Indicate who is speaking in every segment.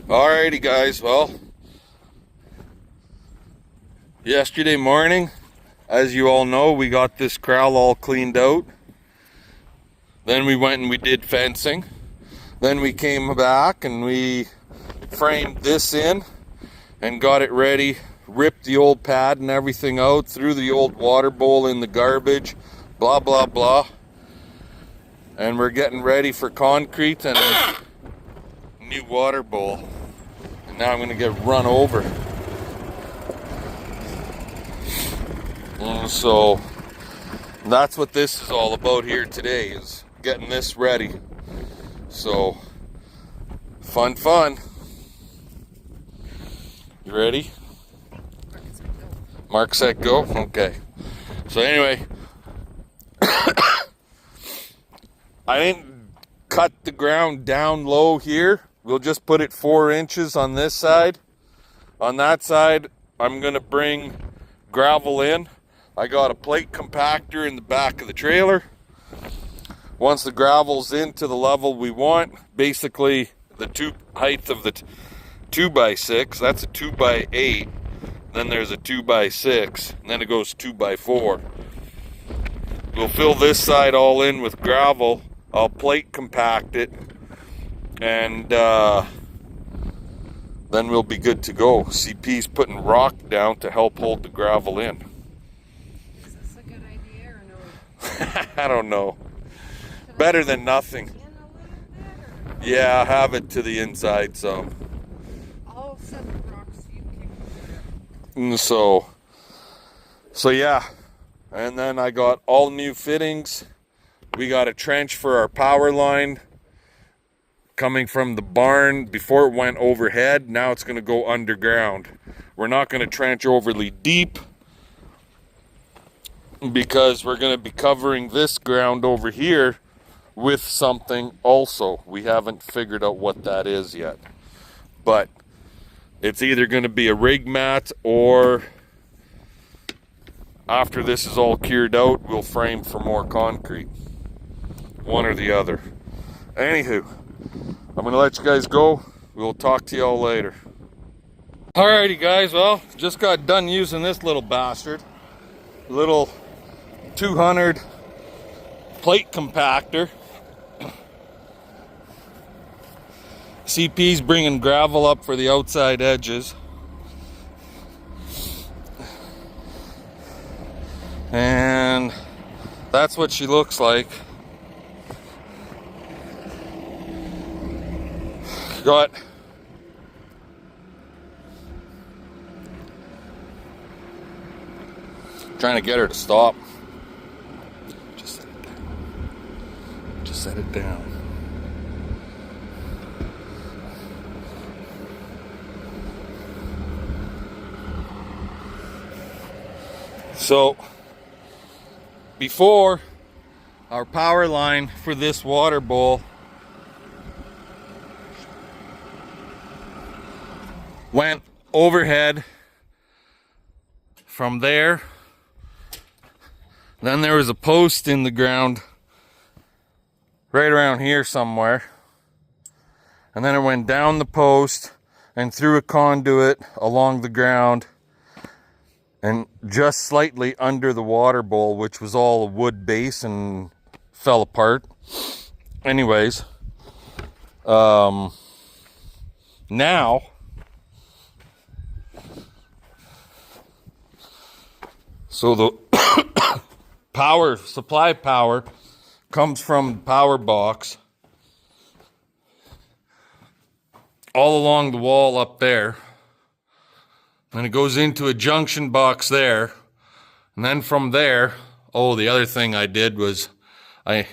Speaker 1: Alrighty guys, well, yesterday morning, as you all know, we got this corral all cleaned out. Then we went and we did fencing. Then we came back and we framed this in and got it ready, ripped the old pad and everything out, threw the old water bowl in the garbage, blah blah blah. And we're getting ready for concrete and a new water bowl. And now I'm gonna get run over. And so that's what this is all about here today, is getting this ready. So fun. You ready? Mark, set, go. Okay. So anyway, I didn't cut the ground down low here. We'll just put it 4 inches on this side. On that side, I'm gonna bring gravel in. I got a plate compactor in the back of the trailer. Once the gravel's into the level we want, basically the height of the 2x6, that's a 2x8, then there's a 2x6, and then it goes 2x4. We'll fill this side all in with gravel. I'll plate compact it, and then we'll be good to go. CP's putting rock down to help hold the gravel in.
Speaker 2: Is this a good idea or no?
Speaker 1: I don't know. Better than nothing. Yeah, have it to the inside some.
Speaker 2: I'll set the rocks you kick
Speaker 1: And so yeah. And then I got all new fittings. We got a trench for our power line coming from the barn. Before it went overhead, now it's going to go underground. We're not going to trench overly deep because we're going to be covering this ground over here with something also. We haven't figured out what that is yet, but it's either going to be a rig mat, or after this is all cured out, we'll frame for more concrete. One or the other. Anywho, I'm gonna let you guys go. We'll talk to y'all later. Alrighty guys, well, just got done using this little bastard. Little 200 plate compactor. CP's bringing gravel up for the outside edges. And that's what she looks like. Got trying to get her to stop. Just set it down. Just set it down. So before, our power line for this water bowl went overhead from there. Then there was a post in the ground right around here somewhere. And then it went down the post and through a conduit along the ground and just slightly under the water bowl, which was all a wood base and fell apart. Anyways, now so the supply power comes from the power box all along the wall up there. And it goes into a junction box there. And then from there, the other thing I did was I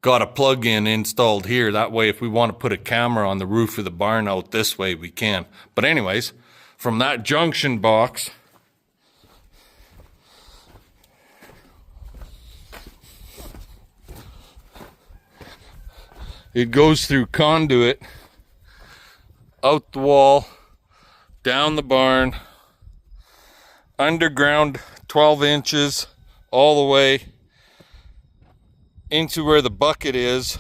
Speaker 1: got a plug-in installed here. That way, if we want to put a camera on the roof of the barn out this way, we can. But anyways, from that junction box, it goes through conduit, out the wall, down the barn, underground 12 inches, all the way into where the bucket is,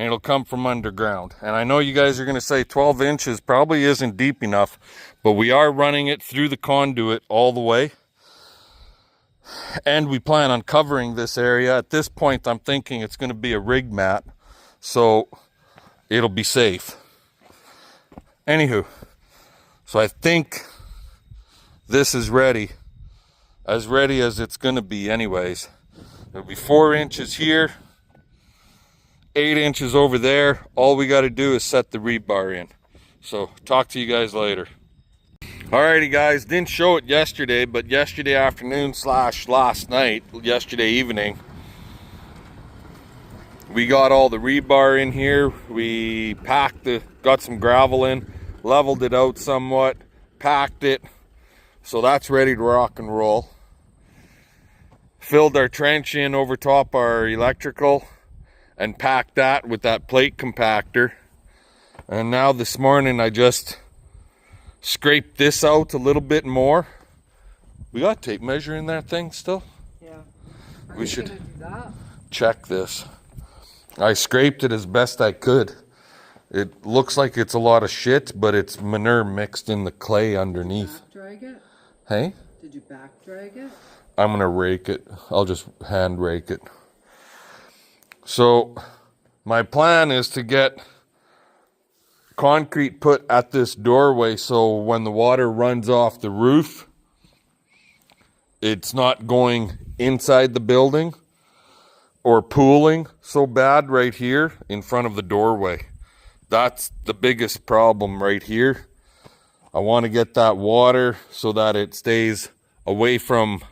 Speaker 1: and it'll come from underground. And I know you guys are going to say 12 inches probably isn't deep enough, but we are running it through the conduit all the way. And we plan on covering this area. At this point, I'm thinking it's going to be a rig mat, so it'll be safe. Anywho, so I think this is ready as it's going to be anyways. It'll be 4 inches here, 8 inches over there. All we got to do is set the rebar in. So talk to you guys later. Alrighty guys, didn't show it yesterday, but yesterday afternoon / last night, yesterday evening, we got all the rebar in here. We got some gravel in, leveled it out somewhat, packed it, so that's ready to rock and roll. Filled our trench in over top our electrical and packed that with that plate compactor. And now this morning I just scraped this out a little bit more. We got tape measure in that thing still?
Speaker 2: Yeah.
Speaker 1: We should
Speaker 2: do that?
Speaker 1: check this. I scraped it as best I could. It looks like it's a lot of shit, but it's manure mixed in the clay underneath.
Speaker 2: Back drag it?
Speaker 1: Hey?
Speaker 2: Did you back drag it?
Speaker 1: I'm gonna rake it. I'll just hand rake it. So my plan is to get concrete put at this doorway, so when the water runs off the roof, it's not going inside the building or pooling so bad right here in front of the doorway. That's the biggest problem right here. I want to get that water so that it stays away from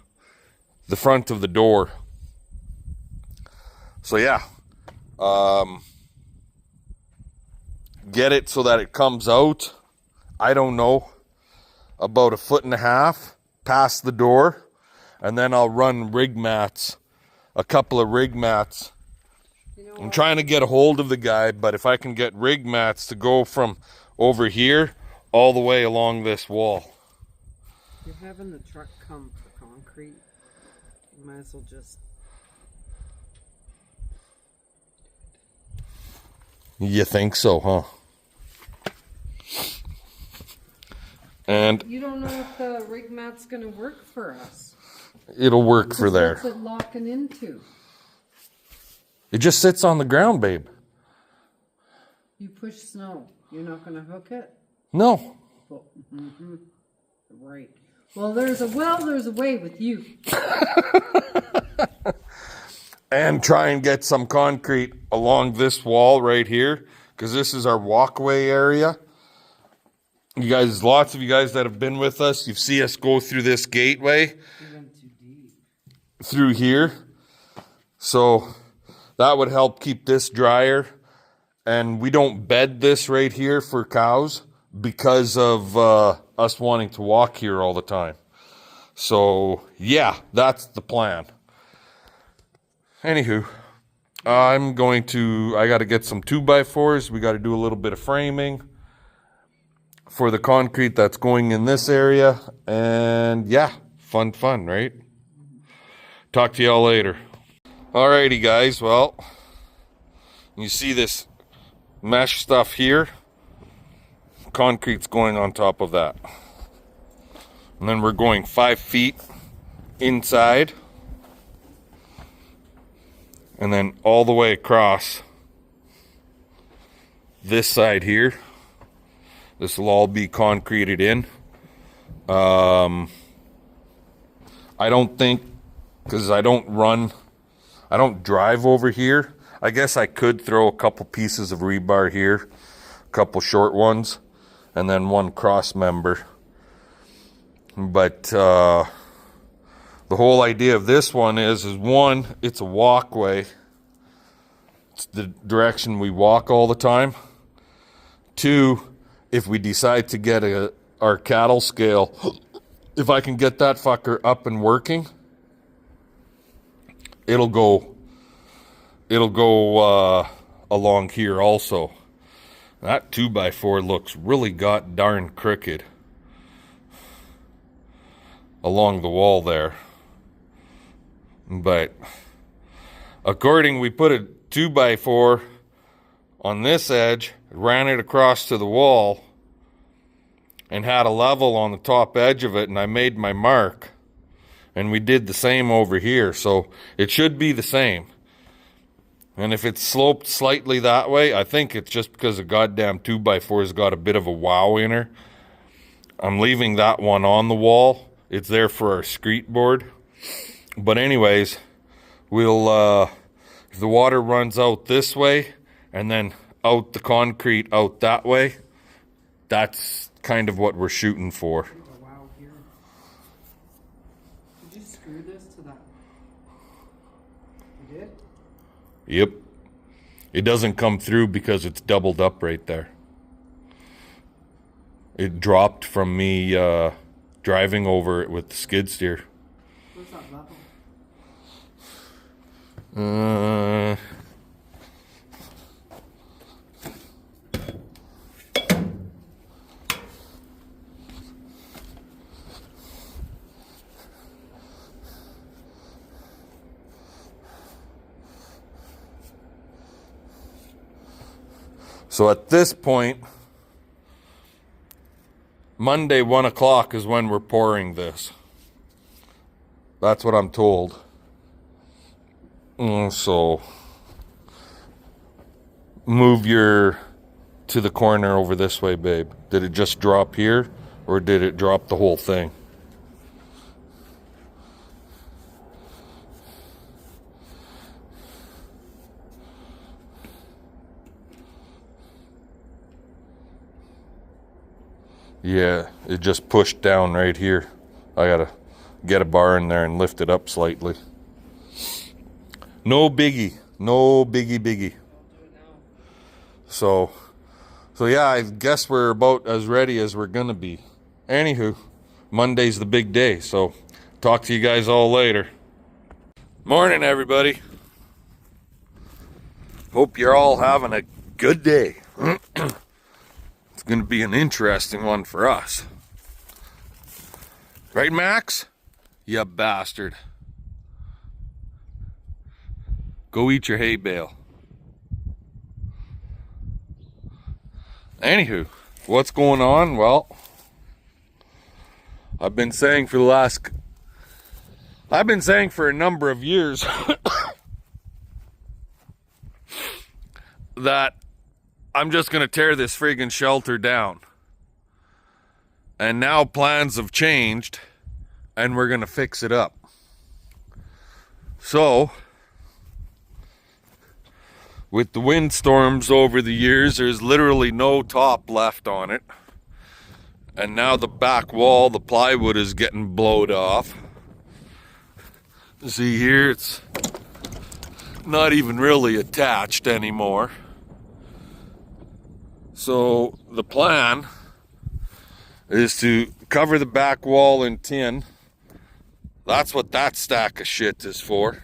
Speaker 1: the front of the door. So yeah, get it so that it comes out, I don't know, about 1.5 feet past the door, and then I'll run rig mats, a couple of rig mats. I'm trying to get a hold of the guy, but if I can get rig mats to go from over here all the way along this wall.
Speaker 2: You're having the truck come for concrete. You might as well just...
Speaker 1: You think so, huh? And
Speaker 2: you don't know if the rig mat's going to work for us.
Speaker 1: It'll work for there.
Speaker 2: What's it locking into?
Speaker 1: It just sits on the ground, babe.
Speaker 2: You push snow. You're not going to hook it?
Speaker 1: No.
Speaker 2: Well, right. Well, there's a way with you.
Speaker 1: And try and get some concrete along this wall right here, because this is our walkway area. You guys, lots of you guys that have been with us, you've seen us go through this gateway through here. So that would help keep this drier. And we don't bed this right here for cows because of us wanting to walk here all the time. So yeah, that's the plan. Anywho, I got to get some 2x4s. We got to do a little bit of framing for the concrete that's going in this area. And yeah, fun, right? Talk to y'all later. Alrighty, guys. Well, you see this mesh stuff here? Concrete's going on top of that. And then we're going 5 feet inside. And then all the way across this side here. This will all be concreted in. I don't think, because I don't drive over here. I guess I could throw a couple pieces of rebar here, a couple short ones, and then one cross member. But the whole idea of this one is one, it's a walkway. It's the direction we walk all the time. 2, if we decide to get our cattle scale, if I can get that fucker up and working, it'll go along here also. That 2x4 looks really god darn crooked along the wall there. But we put a 2x4 on this edge, ran it across to the wall, and had a level on the top edge of it, and I made my mark. And we did the same over here, so it should be the same. And if it's sloped slightly that way, I think it's just because the goddamn 2x4's got a bit of a wow in her. I'm leaving that one on the wall. It's there for our screed board. But anyways, we'll, if the water runs out this way, and then out the concrete out that way, that's kind of what we're shooting for.
Speaker 2: Oh, wow, here. Did you screw this to that? You did?
Speaker 1: Yep. It doesn't come through because it's doubled up right there. It dropped from me driving over it with the skid steer.
Speaker 2: What's that level?
Speaker 1: So at this point, Monday 1 o'clock is when we're pouring this. That's what I'm told. So move your to the corner over this way, babe. Did it just drop here, or did it drop the whole thing? Yeah, it just pushed down right here. I gotta get a bar in there and lift it up slightly. No biggie. No biggie. So yeah, I guess we're about as ready as we're gonna be. Anywho, Monday's the big day, so talk to you guys all later. Morning, everybody. Hope you're all having a good day. It's going to be an interesting one for us. Right, Max? You bastard. Go eat your hay bale. Anywho, what's going on? Well, I've been saying for a number of years that I'm just going to tear this friggin' shelter down. And now plans have changed, and we're going to fix it up. So, with the windstorms over the years, there's literally no top left on it. And now the back wall, the plywood is getting blowed off. See here, it's not even really attached anymore. So the plan is to cover the back wall in tin. That's what that stack of shit is for.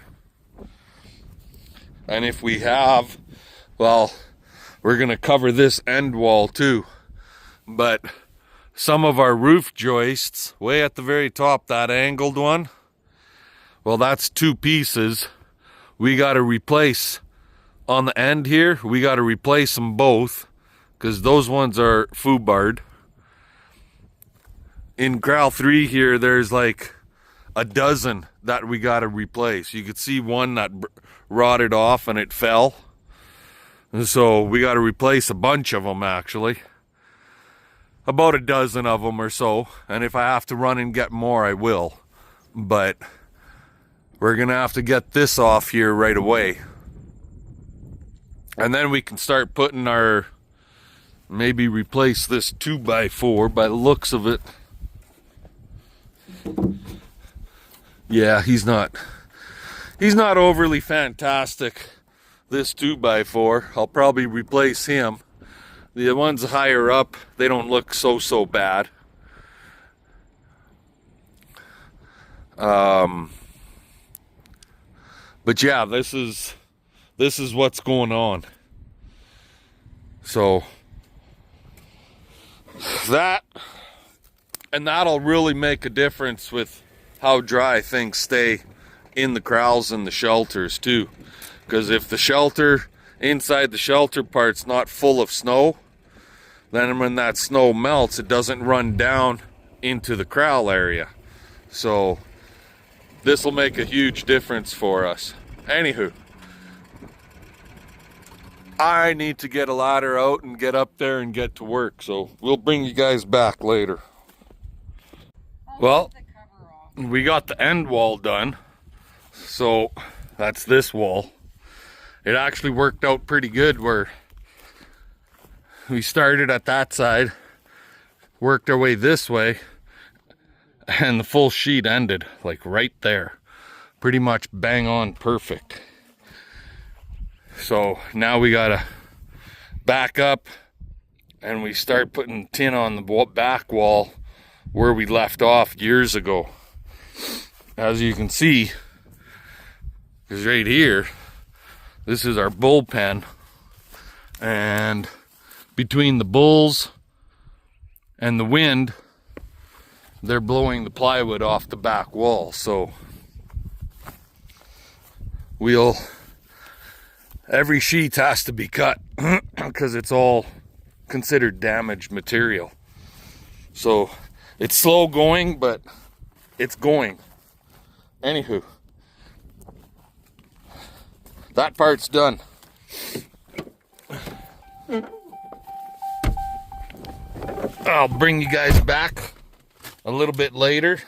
Speaker 1: And if we have, well, we're gonna cover this end wall too. But some of our roof joists, way at the very top, that angled one, well, that's two pieces. We gotta replace on the end here. We gotta replace them both, because those ones are foobarred. In Corral 3 here, there's like a dozen that we got to replace. You could see one that rotted off and it fell. And so we got to replace a bunch of them, actually. About a dozen of them or so. And if I have to run and get more, I will. But we're going to have to get this off here right away. And then we can start putting our... maybe replace this 2x4 by the looks of it. Yeah, he's not overly fantastic, this 2x4. I'll probably replace him. The ones higher up, they don't look so bad. But yeah, this is what's going on. So that'll really make a difference with how dry things stay in the corrals and the shelters too. Because if the shelter inside the shelter part's not full of snow. Then when that snow melts, it doesn't run down into the corral area. So this will make a huge difference for us. Anywho, I need to get a ladder out and get up there and get to work. So we'll bring you guys back later. Well, we got the end wall done. So that's this wall. It actually worked out pretty good where we started at that side, worked our way this way, and the full sheet ended like right there. Pretty much bang on perfect. So now we gotta back up and we start putting tin on the back wall where we left off years ago. As you can see, because right here, this is our bullpen, and between the bulls and the wind, they're blowing the plywood off the back wall. So every sheet has to be cut because it's all considered damaged material. So it's slow going, but it's going. Anywho, that part's done. I'll bring you guys back a little bit later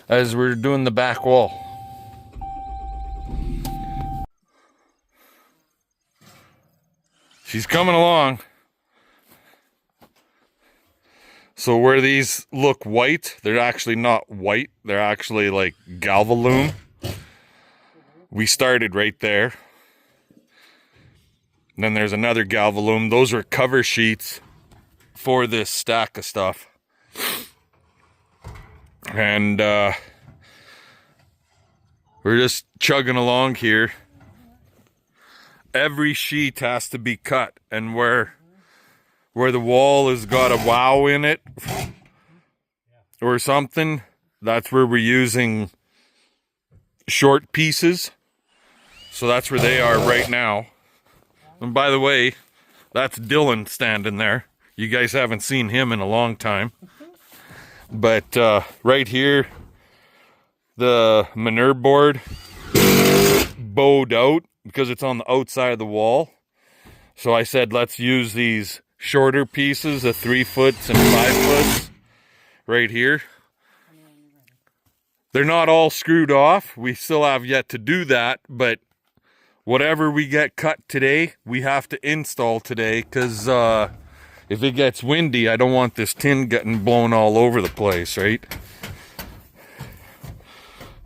Speaker 1: as we're doing the back wall. She's coming along. So where these look white, they're actually not white. They're actually like galvalume. We started right there. And then there's another galvalume. Those are cover sheets for this stack of stuff. And we're just chugging along here. Every sheet has to be cut, and where the wall has got a wow in it or something, that's where we're using short pieces. So that's where they are right now. And by the way, that's Dylan standing there. You guys haven't seen him in a long time. But right here, the manure board bowed out because it's on the outside of the wall. So I said, let's use these shorter pieces of 3 foot and 5 foot right here. They're not all screwed off. We still have yet to do that, but whatever we get cut today, we have to install today, because if it gets windy, I don't want this tin getting blown all over the place, right?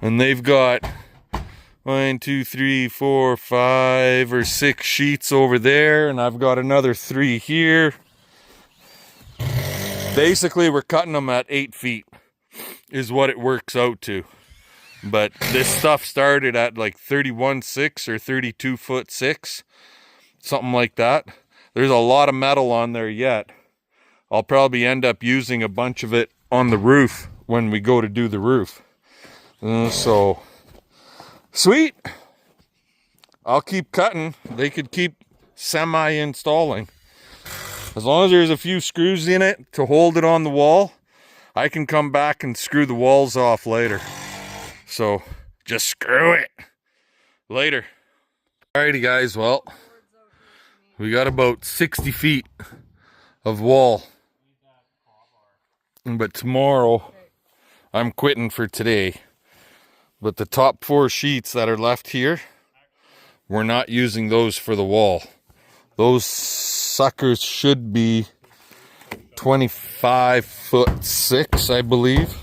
Speaker 1: And they've got 1, 2, 3, 4, 5 or 6 sheets over there, and I've got another 3 here. Basically, we're cutting them at 8 feet is what it works out to. But this stuff started at like 31.6 or 32'6", something like that. There's a lot of metal on there yet. I'll probably end up using a bunch of it on the roof when we go to do the roof. So, sweet. I'll keep cutting. They could keep semi-installing. As long as there's a few screws in it to hold it on the wall, I can come back and screw the walls off later. So, just screw it. Later. Alrighty guys, well, we got about 60 feet of wall. But tomorrow, I'm quitting for today. But the top 4 sheets that are left here, we're not using those for the wall. Those suckers should be 25'6", I believe.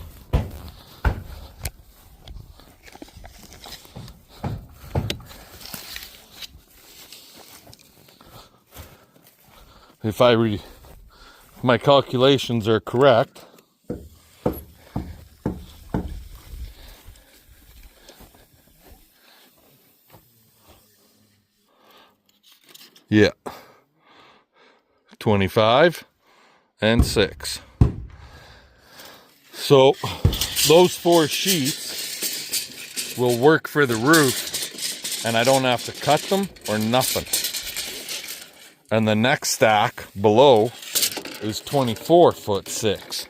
Speaker 1: If my calculations are correct. Yeah. 25 and 6. So those 4 sheets will work for the roof, and I don't have to cut them or nothing. And the next stack below is 24 foot 6.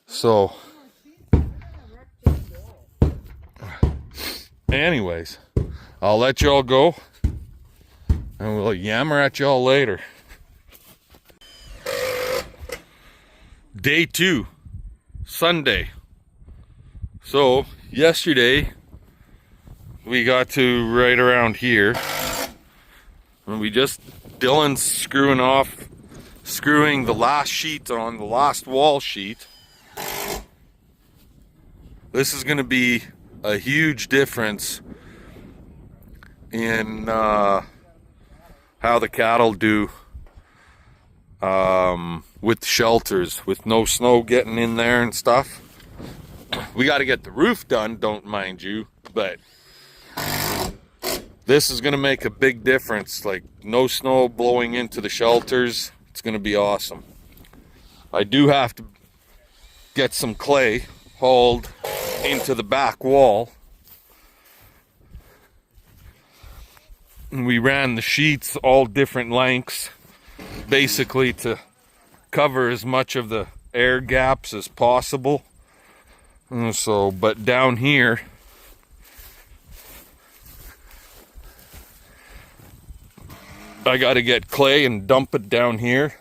Speaker 1: So, anyways, I'll let y'all go, and we'll yammer at y'all later. Day 2, Sunday. So, yesterday, we got to right around here, and Dylan's screwing the last sheet on the last wall sheet. This is going to be a huge difference in how the cattle do with the shelters, with no snow getting in there and stuff. We got to get the roof done, don't mind you, but this is going to make a big difference. Like, no snow blowing into the shelters. It's going to be awesome. I do have to get some clay hauled into the back wall. And we ran the sheets all different lengths, basically to cover as much of the air gaps as possible. So, but down here, I got to get clay and dump it down here.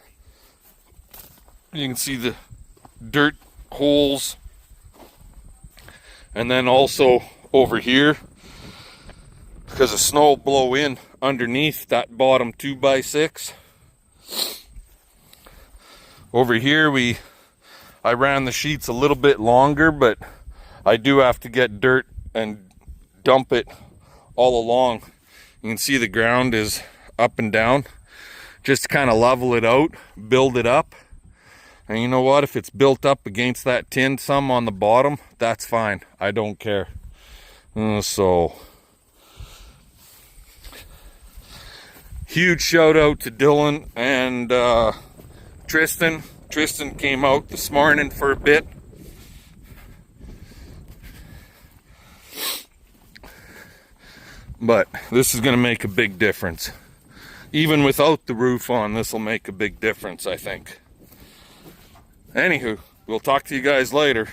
Speaker 1: You can see the dirt holes. And then also over here, because the snow will blow in underneath that bottom 2x6. Over here, I ran the sheets a little bit longer, but I do have to get dirt and dump it all along. You can see the ground is up and down, just to kind of level it out, build it up. And you know what? If it's built up against that tin some on the bottom, that's fine. I don't care. So, huge shout out to Dylan and Tristan. Tristan came out this morning for a bit. But this is going to make a big difference. Even without the roof on, this will make a big difference, I think. Anywho, we'll talk to you guys later.